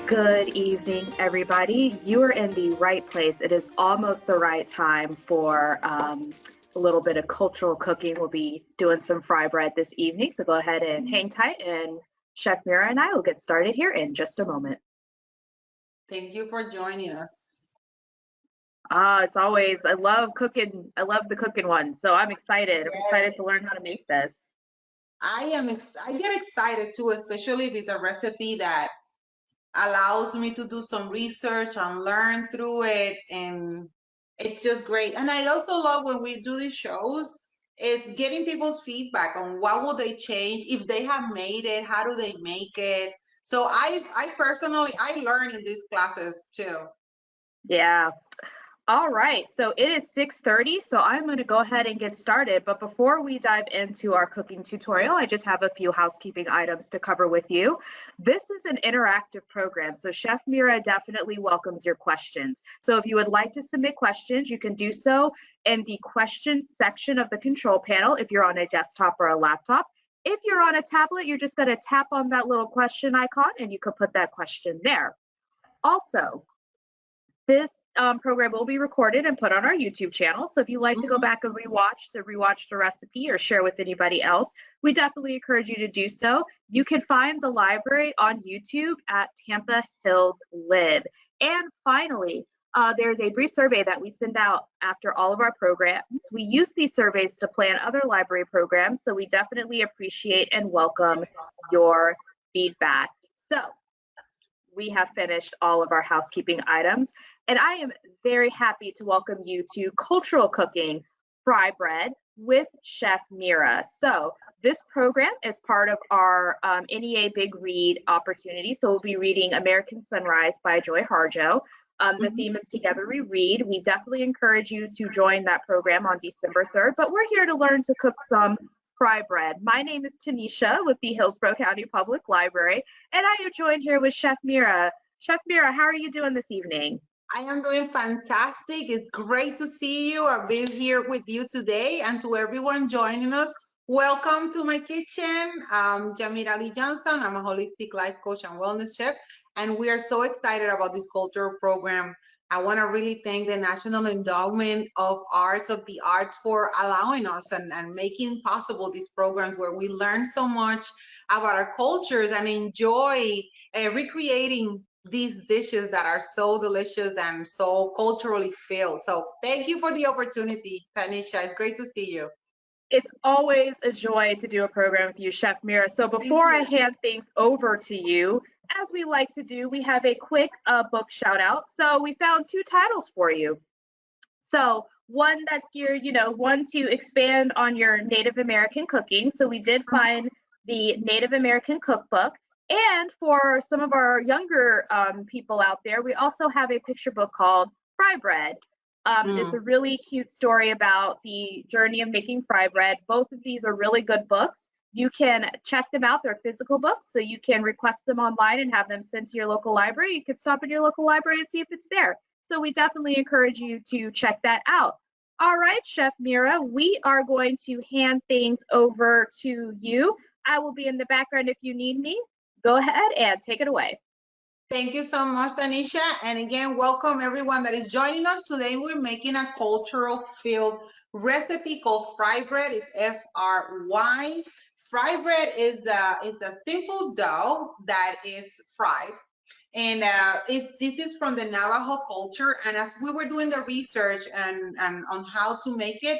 Good evening, everybody. You are in the right place. It is almost the right time for a little bit of cultural cooking. We'll be doing some fry bread this evening, so go ahead and hang tight, and Chef Mira and I will get started here in just a moment. Thank you for joining us. It's always, I love cooking. I love the cooking one, so I'm excited. I'm excited to learn how to make this. I get excited too, especially if it's a recipe that allows me to do some research and learn through it, and it's just great. And I also love when we do these shows, is getting people's feedback on what will they change if they have made it, how do they make it. So I personally I learn in these classes too. Yeah. All right, so it is 6:30, so I'm going to go ahead and get started. But before we dive into our cooking tutorial, I just have a few housekeeping items to cover with you. This is an interactive program, so Chef Mira definitely welcomes your questions. So if you would like to submit questions, you can do so in the questions section of the control panel if you're on a desktop or a laptop. If you're on a tablet, you're just going to tap on that little question icon and you can put that question there. Also, this program will be recorded and put on our YouTube channel. So if you'd like to go back and rewatch the recipe or share with anybody else, we definitely encourage you to do so. You can find the library on YouTube at Tampa Hills Live. And finally, there's a brief survey that we send out after all of our programs. We use these surveys to plan other library programs, so we definitely appreciate and welcome your feedback. So we have finished all of our housekeeping items, and I am very happy to welcome you to Cultural Cooking Fry Bread with Chef Mira. So this program is part of our NEA Big Read opportunity. So we'll be reading American Sunrise by Joy Harjo. The theme is Together We Read. We definitely encourage you to join that program on December 3rd, but we're here to learn to cook some fry bread. My name is Tanisha with the Hillsborough County Public Library, and I am joined here with Chef Mira. Chef Mira, how are you doing this evening? I am doing fantastic. It's great to see you. I've been here with you today, and to everyone joining us, welcome to my kitchen. I'm Jamira Lee Johnson. I'm a holistic life coach and wellness chef, and we are so excited about this cultural program. I want to really thank the National Endowment of Arts of the Arts for allowing us and making possible these programs where we learn so much about our cultures and enjoy recreating these dishes that are so delicious and so culturally filled. So thank you for the opportunity, Tanisha. It's great to see you. It's always a joy to do a program with you, Chef Mira. So before I hand things over to you, as we like to do, we have a quick book shout out. So we found two titles for you. So one that's geared, one to expand on your Native American cooking. So we did find the Native American Cookbook. And for some of our younger people out there, we also have a picture book called Fry Bread. It's a really cute story about the journey of making fry bread. Both of these are really good books. You can check them out. They're physical books, so you can request them online and have them sent to your local library. You can stop in your local library and see if it's there. So we definitely encourage you to check that out. All right, Chef Mira, we are going to hand things over to you. I will be in the background if you need me. Go ahead and take it away. Thank you so much, Tanisha. And again, welcome everyone that is joining us. Today we're making a cultural filled recipe called fry bread. It's F-R-Y. Fry bread is a simple dough that is fried. And this is from the Navajo culture. And as we were doing the research and on how to make it,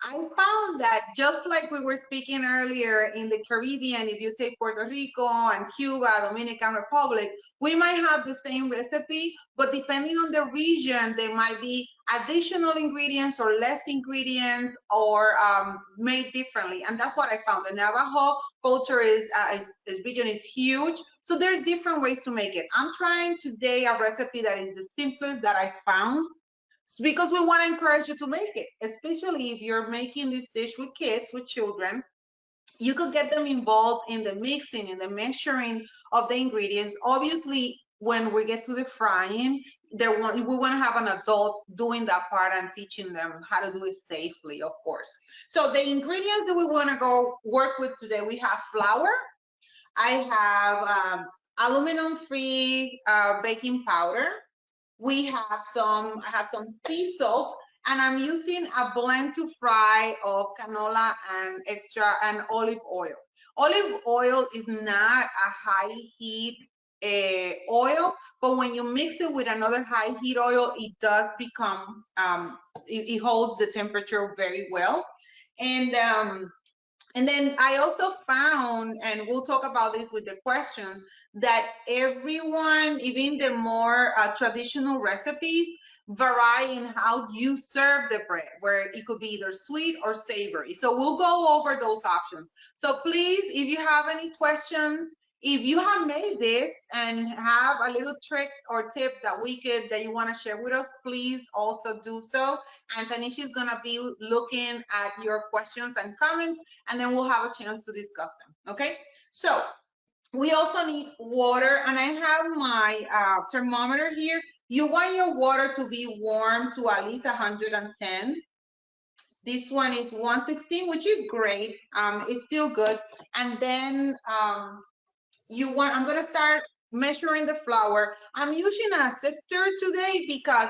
I found that just like we were speaking earlier in the Caribbean, if you take Puerto Rico and Cuba, Dominican Republic, we might have the same recipe, but depending on the region, there might be additional ingredients or less ingredients or made differently. And that's what I found. The Navajo culture region is huge. So there's different ways to make it. I'm trying today a recipe that is the simplest that I found, because we want to encourage you to make it, especially if you're making this dish with kids, with children. You could get them involved in the mixing, in the measuring of the ingredients. Obviously, when we get to the frying, we want to have an adult doing that part and teaching them how to do it safely, of course. So the ingredients that we want to go work with today, we have flour. I have aluminum-free baking powder. I have some sea salt, and I'm using a blend to fry of canola and olive oil. Olive oil is not a high heat oil, but when you mix it with another high heat oil, it does become, it holds the temperature very well. And then I also found, and we'll talk about this with the questions, that everyone, even the more traditional recipes, vary in how you serve the bread, where it could be either sweet or savory. So we'll go over those options. So please, if you have any questions, if you have made this and have a little trick or tip that you want to share with us, please also do so. And Tanisha is going to be looking at your questions and comments, and then we'll have a chance to discuss them. Okay, so we also need water, and I have my thermometer here. You want your water to be warm to at least 110. This one is 116, which is great. It's still good. And then I'm gonna start measuring the flour. I'm using a sifter today because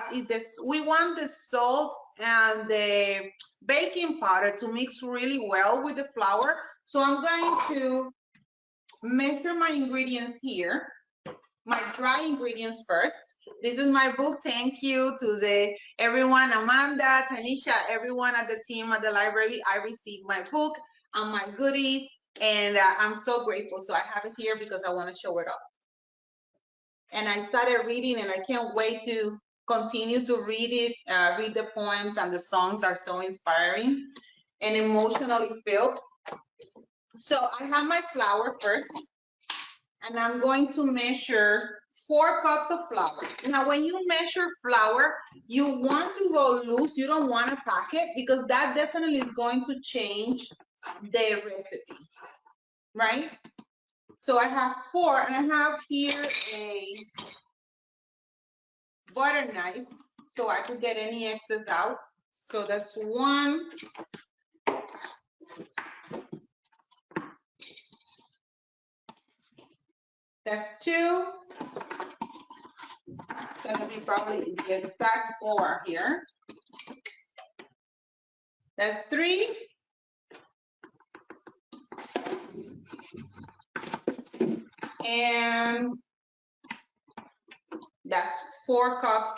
we want the salt and the baking powder to mix really well with the flour. So I'm going to measure my ingredients here, my dry ingredients first. This is my book. Thank you to everyone, Amanda, Tanisha, everyone at the team at the library. I received my book and my goodies, and I'm so grateful. So I have it here because I want to show it off. And I started reading, and I can't wait to continue to read it. Read the poems, and the songs are so inspiring and emotionally filled. So I have my flour first, and I'm going to measure 4 cups of flour. Now, when you measure flour, you want to go loose. You don't want to pack it, because that definitely is going to change the recipe, right? So I have 4, and I have here a butter knife so I could get any excess out. So that's 1. That's 2. It's gonna be probably the exact 4 here. That's 3. And that's 4 cups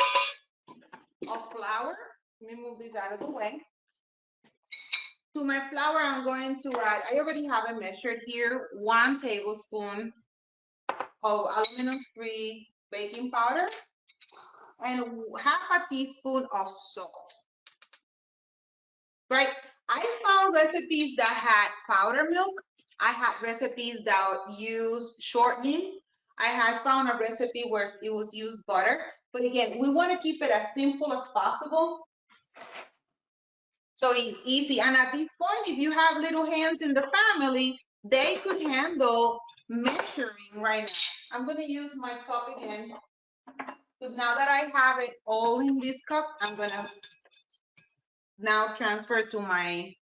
of flour. Let me move this out of the way. To my flour, I'm going to add, I already have it measured here, 1 tablespoon of aluminum-free baking powder and half a teaspoon of salt, right? I found recipes that had powder milk. I had recipes that used shortening. I had found a recipe where it was used butter. But again, we want to keep it as simple as possible. So it's easy. And at this point, if you have little hands in the family, they could handle measuring right now. I'm going to use my cup again. Because now that I have it all in this cup, I'm going to now transfer to my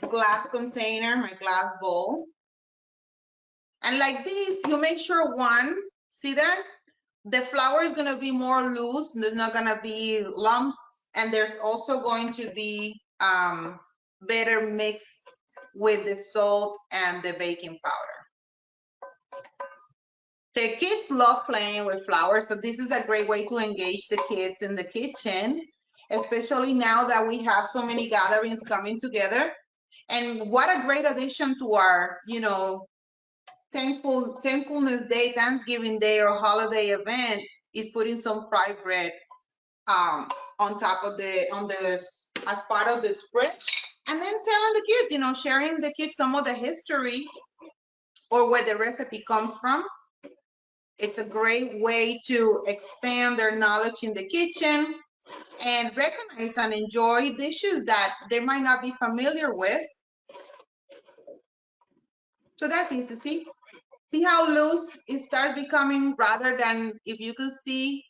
glass container, my glass bowl. And like this, you make sure see that? The flour is going to be more loose. There's not going to be lumps. And there's also going to be better mixed with the salt and the baking powder. The kids love playing with flour, so this is a great way to engage the kids in the kitchen, especially now that we have so many gatherings coming together. And what a great addition to our, Thankfulness Day, Thanksgiving Day, or holiday event is putting some fried bread on top of as part of the spread, and then telling the kids, sharing the kids some of the history or where the recipe comes from. It's a great way to expand their knowledge in the kitchen and recognize and enjoy dishes that they might not be familiar with. So that's easy. See how loose it starts becoming, rather than, if you could see,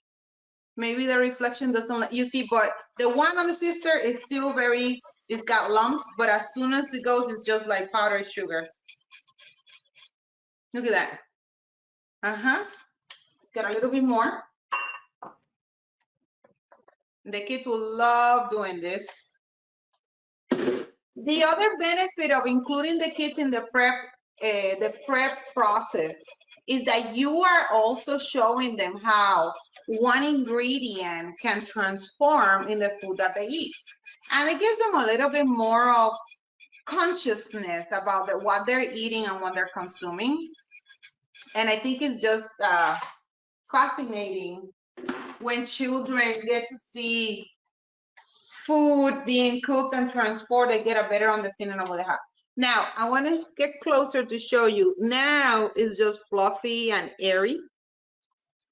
maybe the reflection doesn't let you see, but the one on the sifter is still it's got lumps, but as soon as it goes, it's just like powdered sugar. Look at that. Get a little bit more. The kids will love doing this. The other benefit of including the kids in the prep process is that you are also showing them how one ingredient can transform in the food that they eat. And it gives them a little bit more of consciousness about what they're eating and what they're consuming. And I think it's just fascinating when children get to see food being cooked and transported, they get a better understanding of what they have. Now, I want to get closer to show you. Now it's just fluffy and airy,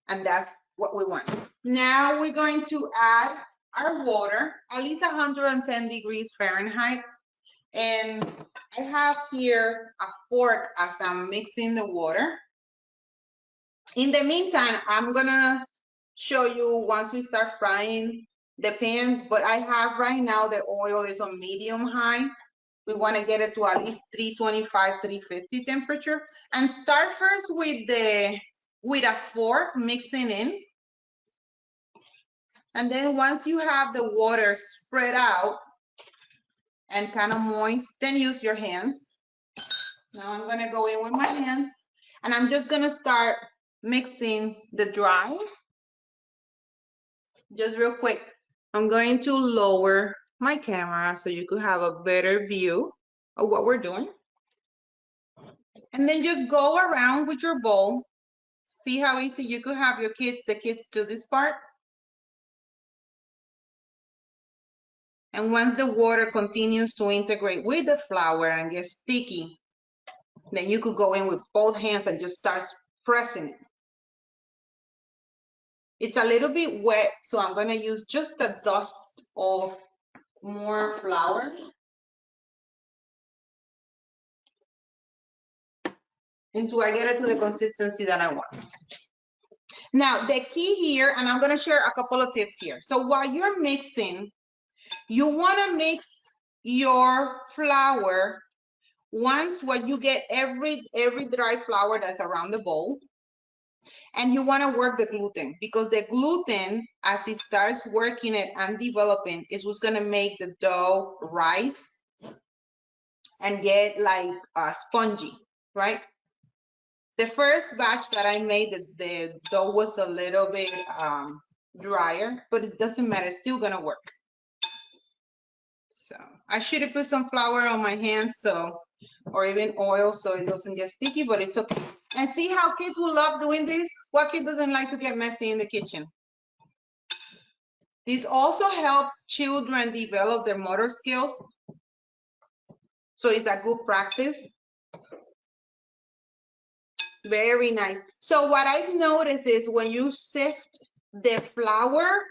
and that's what we want. Now we're going to add our water, at least 110 degrees Fahrenheit. And I have here a fork as I'm mixing the water. In the meantime, I'm gonna show you once we start frying the pan, but I have right now the oil is on medium high. We want to get it to at least 325, 350 temperature. And start first with a fork mixing in. And then once you have the water spread out and kind of moist, then use your hands. Now I'm gonna go in with my hands and I'm just gonna start mixing the dry. Just real quick, I'm going to lower my camera so you could have a better view of what we're doing. And then just go around with your bowl. See how easy you could have the kids do this part. And once the water continues to integrate with the flour and get sticky, then you could go in with both hands and just start pressing it. It's a little bit wet, so I'm gonna use just a dust of more flour. Until I get it to the consistency that I want. Now, the key here, and I'm gonna share a couple of tips here. So while you're mixing, you wanna mix your flour once when you get every dry flour that's around the bowl. And you wanna work the gluten because the gluten, as it starts working it and developing, is what's gonna make the dough rise and get like spongy, right? The first batch that I made, the dough was a little bit drier, but it doesn't matter, it's still gonna work. So I should have put some flour on my hands, or even oil, so it doesn't get sticky, but it's okay. And see how kids will love doing this? What kid doesn't like to get messy in the kitchen? This also helps children develop their motor skills. So it's a good practice. Very nice. So what I've noticed is when you sift the flour,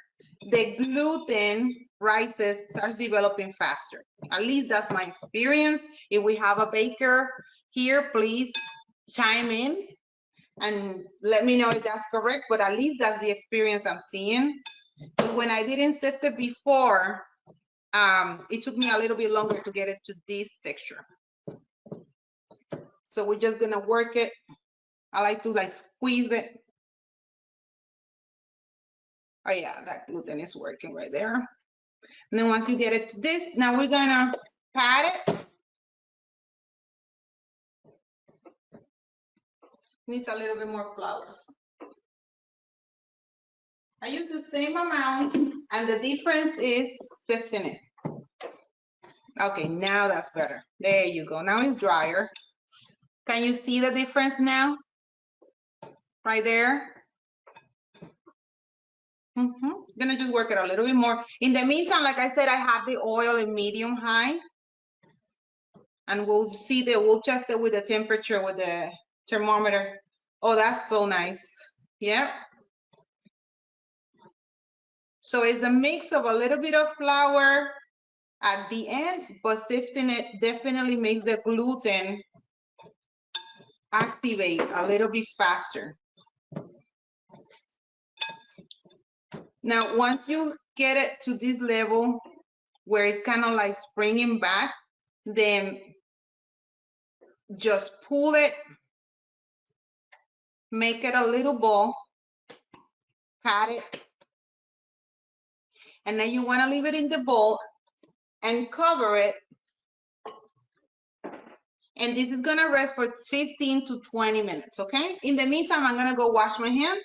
the gluten rises, starts developing faster. At least that's my experience. If we have a baker here, please chime in and let me know if that's correct, but at least that's the experience I'm seeing. But when I didn't sift it before, it took me a little bit longer to get it to this texture. So we're just gonna work it. I like to squeeze it. Oh yeah, that gluten is working right there. And then once you get it to this, now we're gonna pat it. Needs a little bit more flour. I use the same amount, and the difference is sifting it. Okay, now that's better. There you go. Now it's drier. Can you see the difference now? Right there. Gonna just work it a little bit more. In the meantime, like I said, I have the oil in medium high. And we'll test it with the temperature with the thermometer. Oh, that's so nice. Yep. So it's a mix of a little bit of flour at the end, but sifting it definitely makes the gluten activate a little bit faster. Now, once you get it to this level where it's kind of like springing back, then just pull it make it a little ball, pat it, and then you want to leave it in the bowl and cover it. And this is gonna rest for 15 to 20 minutes, okay? In the meantime, I'm gonna go wash my hands.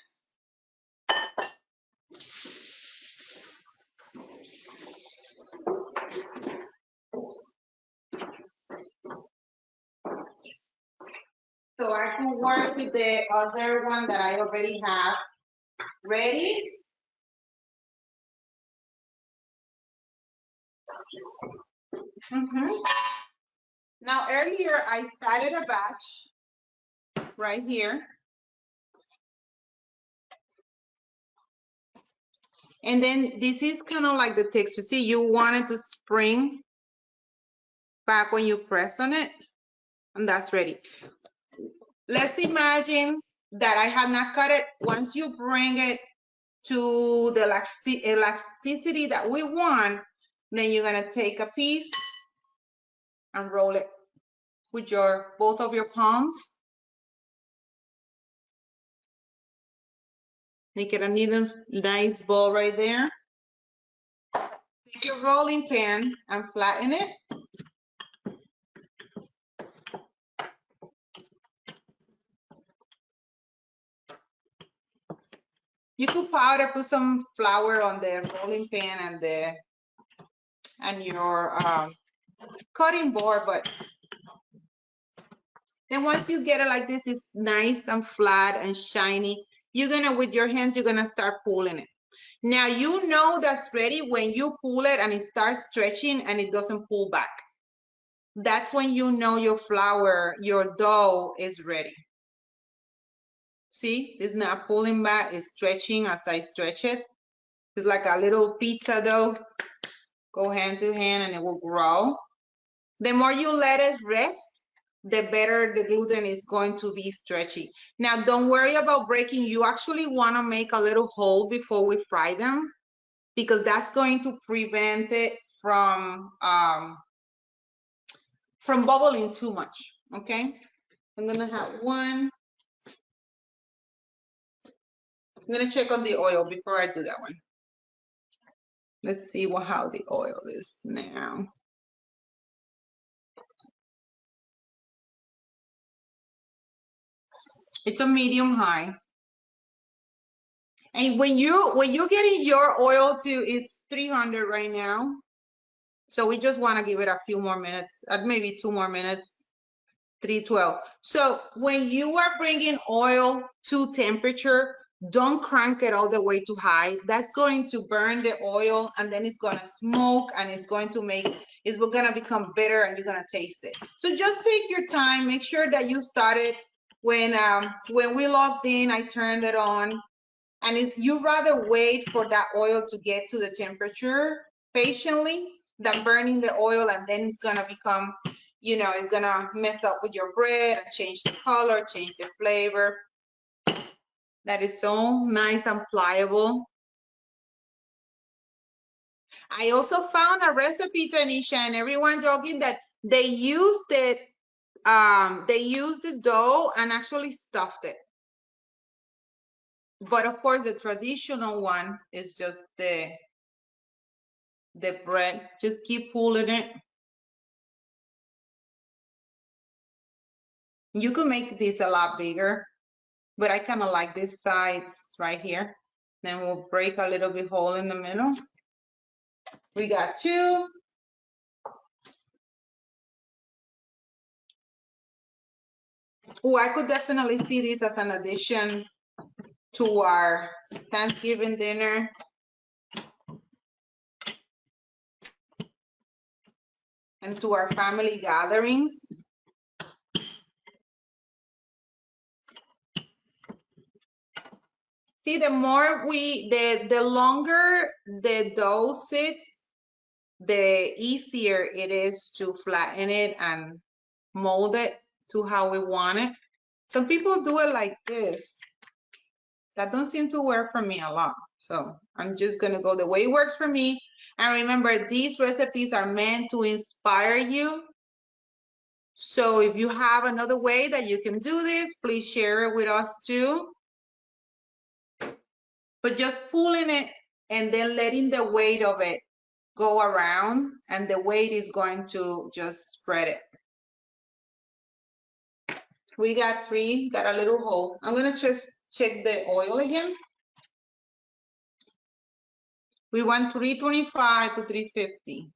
So I can work with the other one that I already have ready. Now earlier I started a batch right here. And then this is kind of like the texture. See, you want it to spring back when you press on it, and that's ready. Let's imagine that I have not cut it. Once you bring it to the elasticity that we want, then you're gonna take a piece and roll it with both of your palms. Make it a nice ball right there. Take your rolling pin and flatten it. You could powder, put some flour on the rolling pin and your cutting board, but then once you get it like this, it's nice and flat and shiny. You're gonna, with your hands, you're gonna start pulling it. Now you know that's ready when you pull it and it starts stretching and it doesn't pull back. That's when you know your flour, your dough is ready. See, it's not pulling back, it's stretching as I stretch it. It's like a little pizza dough. Go hand to hand and it will grow. The more you let it rest, the better the gluten is going to be stretchy. Now, don't worry about breaking. You actually want to make a little hole before we fry them, because that's going to prevent it from bubbling too much, okay? I'm gonna have one. I'm gonna check on the oil before I do that one. Let's see how the oil is now. It's a medium high. And when you're getting your oil to, is 300 right now. So we just want to give it a few more minutes, maybe 2 more minutes, 312. So when you are bringing oil to temperature, don't crank it all the way too high. That's going to burn the oil, and then it's going to smoke, and it's going to become bitter, and you're going to taste it. So just take your time. Make sure that you started when we logged in, I turned it on. And if you rather wait for that oil to get to the temperature patiently than burning the oil, and then it's gonna become, it's gonna mess up with your bread and change the color, change the flavor. That is so nice and pliable. I also found a recipe, Tanisha, and everyone joking that they used it, they used the dough and actually stuffed it. But of course, the traditional one is just the bread. Just keep pulling it. You could make this a lot bigger, but I kind of like this size right here. Then we'll break a little bit hole in the middle. We got 2. Oh, I could definitely see this as an addition to our Thanksgiving dinner. And to our family gatherings. See, the more the longer the dough sits, the easier it is to flatten it and mold it to how we want it. Some people do it like this. That don't seem to work for me a lot. So I'm just gonna go the way it works for me. And remember, these recipes are meant to inspire you So if you have another way that you can do this, please share it with us too. But just pulling it and then letting the weight of it go around, and the weight is going to just spread it. We got 3, got a little hole. I'm gonna just check the oil again. We want 325 to 350.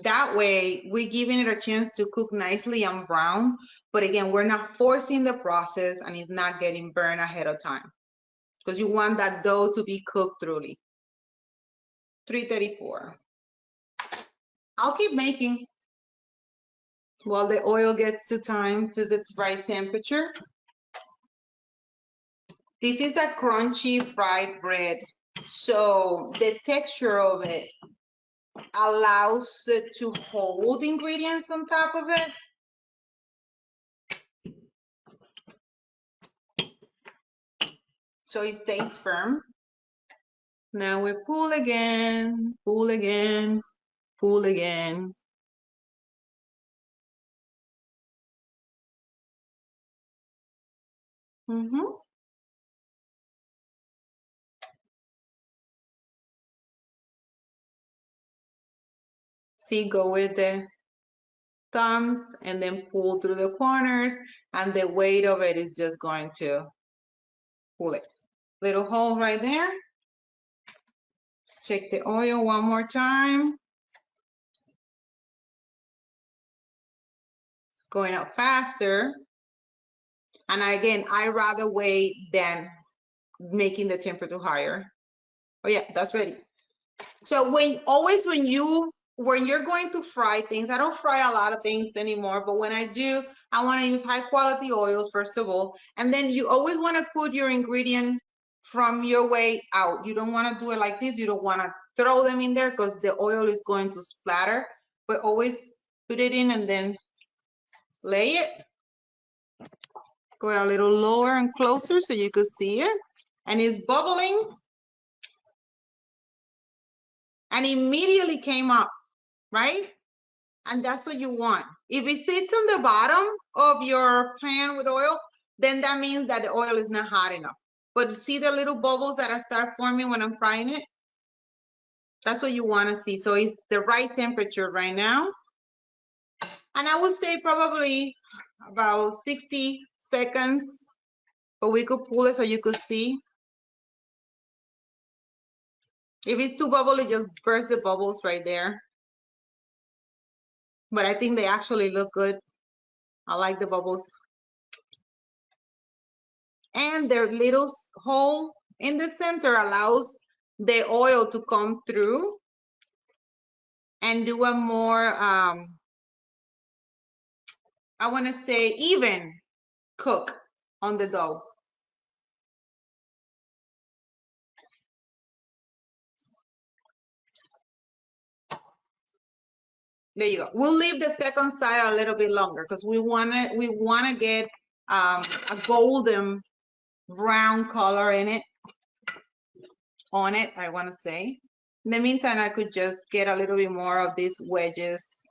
That way, we're giving it a chance to cook nicely and brown. But again, we're not forcing the process and it's not getting burned ahead of time, because you want that dough to be cooked thoroughly. 334. I'll keep making while the oil gets to the right temperature. This is a crunchy fried bread, so the texture of it allows it to hold ingredients on top of it. So it stays firm. Now we pull again, pull again, pull again. See, go with the thumbs and then pull through the corners, and the weight of it is just going to pull it. Little hole right there. Let's check the oil one more time. It's going up faster. And again, I rather wait than making the temperature higher. Oh yeah, that's ready. So when you're going to fry things, I don't fry a lot of things anymore, but when I do, I want to use high quality oils first of all, and then you always want to put your ingredient from your way out. You don't want to do it like this. You don't want to throw them in there because the oil is going to splatter, but always put it in and then lay it. Go a little lower and closer so you could see it. And it's bubbling and immediately came up, right? And that's what you want. If it sits on the bottom of your pan with oil, then that means that the oil is not hot enough. But see the little bubbles that I start forming when I'm frying it? That's what you want to see. So it's the right temperature right now. And I would say probably about 60 seconds, but we could pull it so you could see. If it's too bubbly, just burst the bubbles right there. But I think they actually look good. I like the bubbles. And their little hole in the center allows the oil to come through and do a more, I want to say, even cook on the dough. There you go. We'll leave the second side a little bit longer because we want to get a golden brown color in it, on it, I want to say. In the meantime, I could just get a little bit more of these wedges,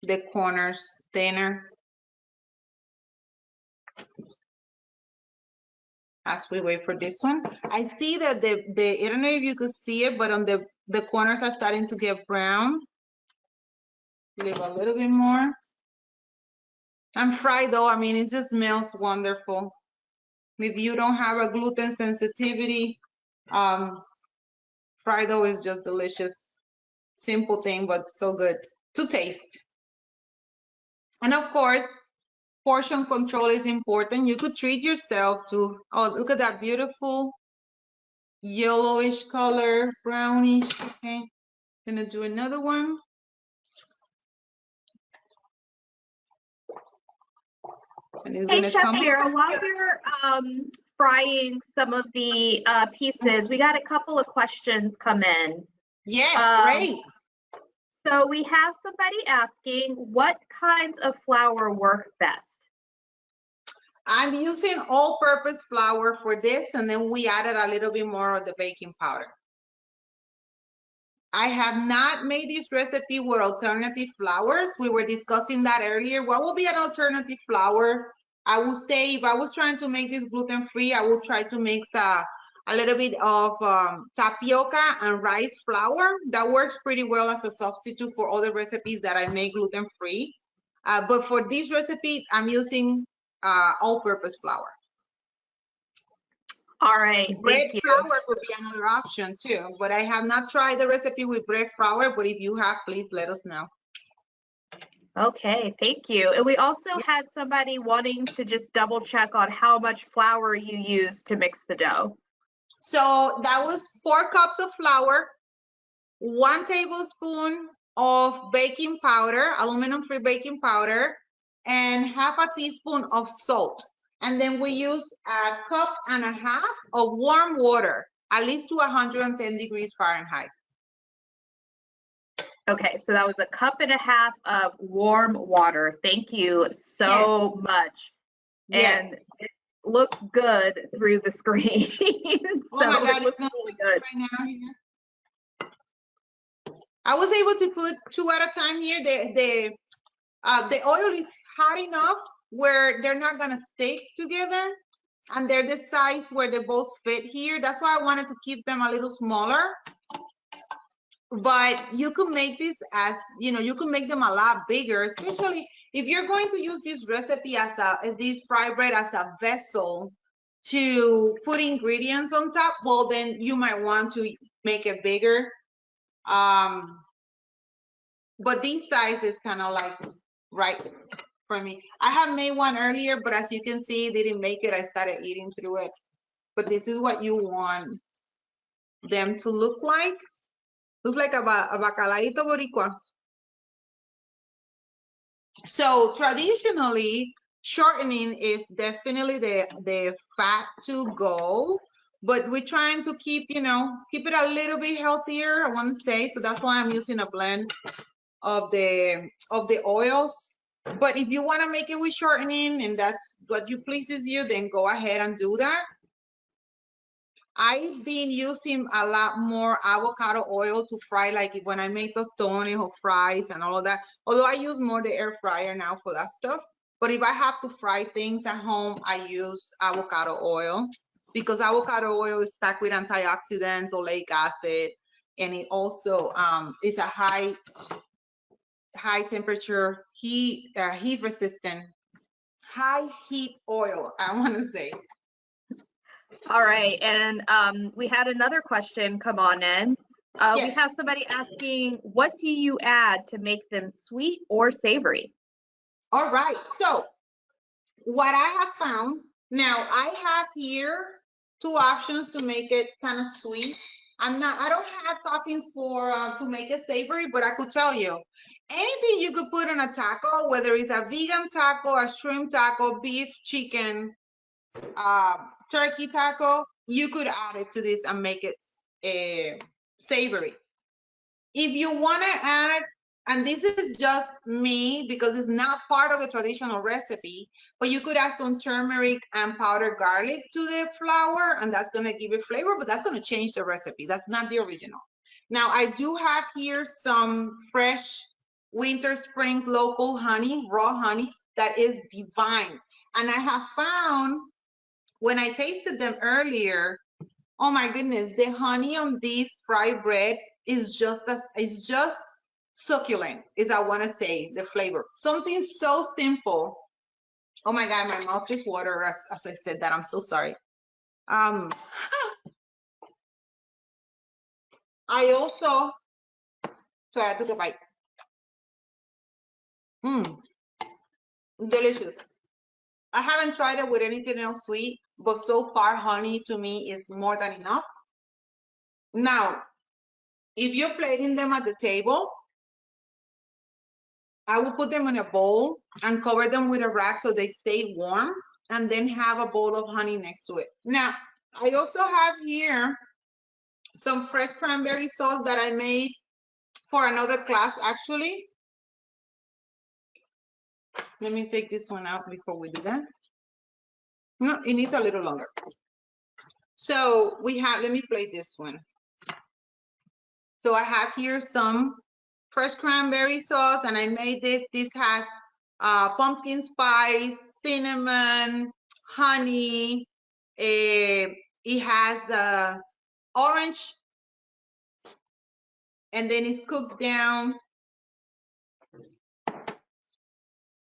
the corners thinner. As we wait for this one. I see that I don't know if you could see it, but on the corners are starting to get brown. Leave a little bit more. And fried dough, I mean, it just smells wonderful. If you don't have a gluten sensitivity, fried dough is just delicious. Simple thing, but so good to taste. And of course, portion control is important. You could treat yourself to, oh, look at that beautiful yellowish color, brownish. Okay, gonna do another one. And it's Hey, gonna Chef come. Mira, while you're frying some of the pieces, we got a couple of questions come in. Yes, great. So we have somebody asking, what kinds of flour work best? I'm using all-purpose flour for this, and then we added a little bit more of the baking powder. I have not made this recipe with alternative flours. We were discussing that earlier. What would be an alternative flour? I would say if I was trying to make this gluten-free, I would try to mix a little bit of tapioca and rice flour. That works pretty well as a substitute for other recipes that I make gluten-free. But for this recipe, I'm using all-purpose flour. All right, Bread thank you. flour would be another option too, but I have not tried the recipe with bread flour, but if you have, please let us know. Okay, thank you. And we also had somebody wanting to just double check on how much flour you use to mix the dough. So that was 4 cups of flour, 1 tablespoon of baking powder, aluminum-free baking powder, and half a teaspoon of salt. And then we use 1.5 cups of warm water, at least to 110 degrees Fahrenheit. Okay, so that was 1.5 cups of warm water. Thank you so much. Yes. And it looks good through the screen. Oh my God, it looks really good. Right now here. I was able to put 2 at a time here. The oil is hot enough where they're not gonna stick together, and they're the size where they both fit here. That's why I wanted to keep them a little smaller. But you could make this as, you know, you could make them a lot bigger, especially if you're going to use this recipe as this fry bread as a vessel to put ingredients on top. Well, then you might want to make it bigger. But this size is kind of like right for me. I have made one earlier, but as you can see, didn't make it. I started eating through it. But this is what you want them to look like. Looks like a bacalaíto boricua. So traditionally, shortening is definitely the fat to go, but we're trying to keep, you know, keep it a little bit healthier, I want to say. So that's why I'm using a blend of the oils. But if you want to make it with shortening and that's what you pleases you, then go ahead and do that. I've been using a lot more avocado oil to fry, like when I make tostones or fries and all of that. Although I use more the air fryer now for that stuff. But if I have to fry things at home, I use avocado oil because avocado oil is packed with antioxidants, oleic acid, and it also is a high temperature, heat resistant, high heat oil, I want to say. All right, and we had another question come on in. Yes. We have somebody asking, what do you add to make them sweet or savory? All right, so what I have found, now I have here 2 options to make it kind of sweet. I don't have toppings for to make it savory, but I could tell you anything you could put on a taco, whether it's a vegan taco, a shrimp taco, beef, chicken, turkey taco, you could add it to this and make it savory. If you want to add, and this is just me because it's not part of the traditional recipe, but you could add some turmeric and powdered garlic to the flour, and that's going to give it flavor, but that's going to change the recipe. That's not the original. Now, I do have here some fresh Winter Springs local honey, raw honey, that is divine. And I have found, when I tasted them earlier, oh my goodness, the honey on this fried bread is just succulent, is I want to say, the flavor. Something so simple. Oh my God, my mouth just watered as I said that. I'm so sorry. I also, sorry, I took a bite. Delicious. I haven't tried it with anything else sweet, but so far honey to me is more than enough. Now, if you're plating them at the table, I will put them in a bowl and cover them with a rag so they stay warm, and then have a bowl of honey next to it. Now, I also have here some fresh cranberry sauce that I made for another class, actually. Let me take this one out before we do that. No, it needs a little longer. So we have, let me plate this one. So I have here some fresh cranberry sauce, and I made this. This has pumpkin spice, cinnamon, honey. It has orange, and then it's cooked down.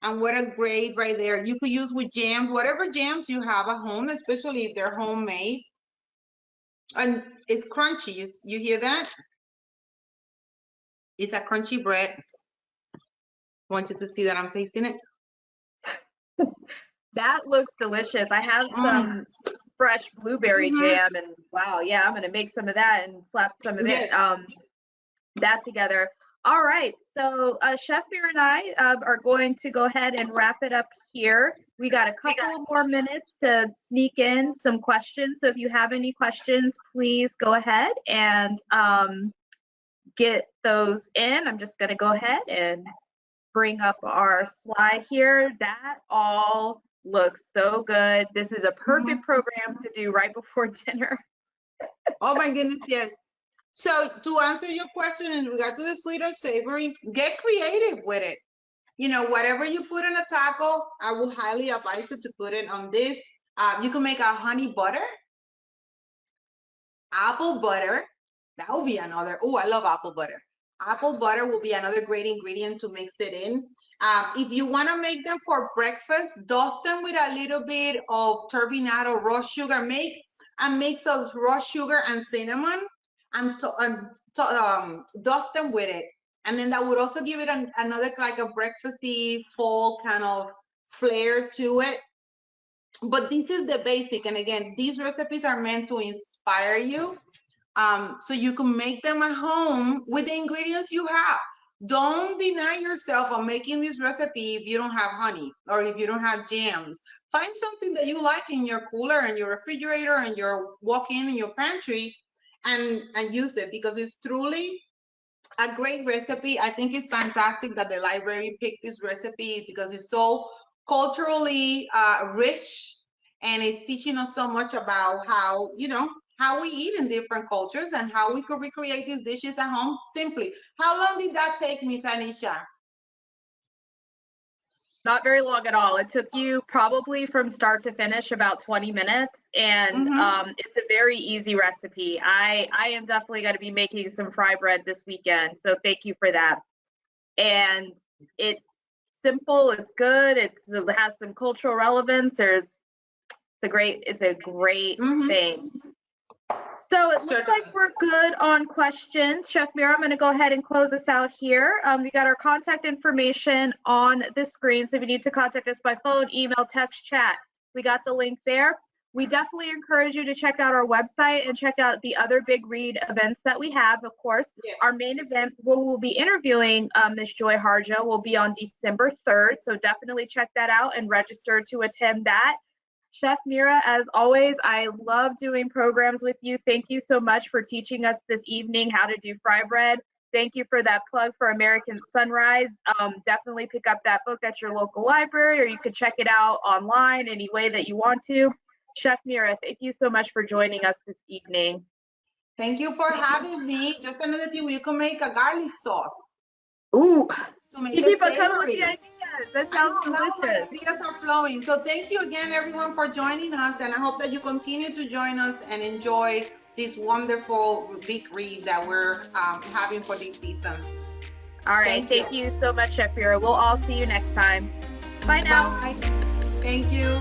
And what a great right there. You could use with jams, whatever jams you have at home, especially if they're homemade. And it's crunchy. You hear that? It's a crunchy bread. I want you to see that I'm tasting it. That looks delicious. I have some fresh blueberry jam, and wow, yeah, I'm gonna make some of that and slap some of it that together. All right, so Chef Mira and I are going to go ahead and wrap it up here. We got a couple more minutes to sneak in some questions. So if you have any questions, please go ahead and get those in. I'm just gonna go ahead and bring up our slide here. That all looks so good. This is a perfect program to do right before dinner. Oh my goodness, yes. So to answer your question in regard to the sweet or savory, get creative with it. You know, whatever you put in a taco, I will highly advise it to put it on this. You can make a honey butter, apple butter. That will be another. Oh, I love apple butter. Apple butter will be another great ingredient to mix it in. If you want to make them for breakfast, dust them with a little bit of turbinado raw sugar. Make a mix of raw sugar and cinnamon, and dust them with it. And then that would also give it another like a breakfasty fall kind of flair to it. But this is the basic. And again, these recipes are meant to inspire you. So you can make them at home with the ingredients you have. Don't deny yourself on making this recipe if you don't have honey or if you don't have jams. Find something that you like in your cooler and your refrigerator and your walk-in in your pantry, and use it, because it's truly a great recipe. I think it's fantastic that the library picked this recipe because it's so culturally rich, and it's teaching us so much about how, you know, how we eat in different cultures and how we could recreate these dishes at home simply. How long did that take me, Tanisha? Not very long at all. It took you probably from start to finish about 20 minutes, and it's a very easy recipe. I am definitely going to be making some fry bread this weekend, so thank you for that. And it's simple, it's good, it has some cultural relevance. It's a great thing. So it looks like we're good on questions. Chef Mira, I'm going to go ahead and close us out here. We got our contact information on the screen. So if you need to contact us by phone, email, text, chat, we got the link there. We definitely encourage you to check out our website and check out the other Big Read events that we have. Of course, our main event where we'll be interviewing Ms. Joy Harjo will be on December 3rd. So definitely check that out and register to attend that. Chef Mira, as always, I love doing programs with you. Thank you so much for teaching us this evening how to do fry bread. Thank you for that plug for American Sunrise. Definitely pick up that book at your local library, or you could check it out online any way that you want to. Chef Mira, thank you so much for joining us this evening. Thank you for having me. Just another thing, you can make a garlic sauce. Ooh, you keep on coming with the ideas. That sounds delicious. Ideas are flowing. So thank you again, everyone, for joining us, and I hope that you continue to join us and enjoy this wonderful big read that we're having for this season. All right, thank you so much, Chef Mira. We'll all see you next time. Bye now. Bye. Thank you.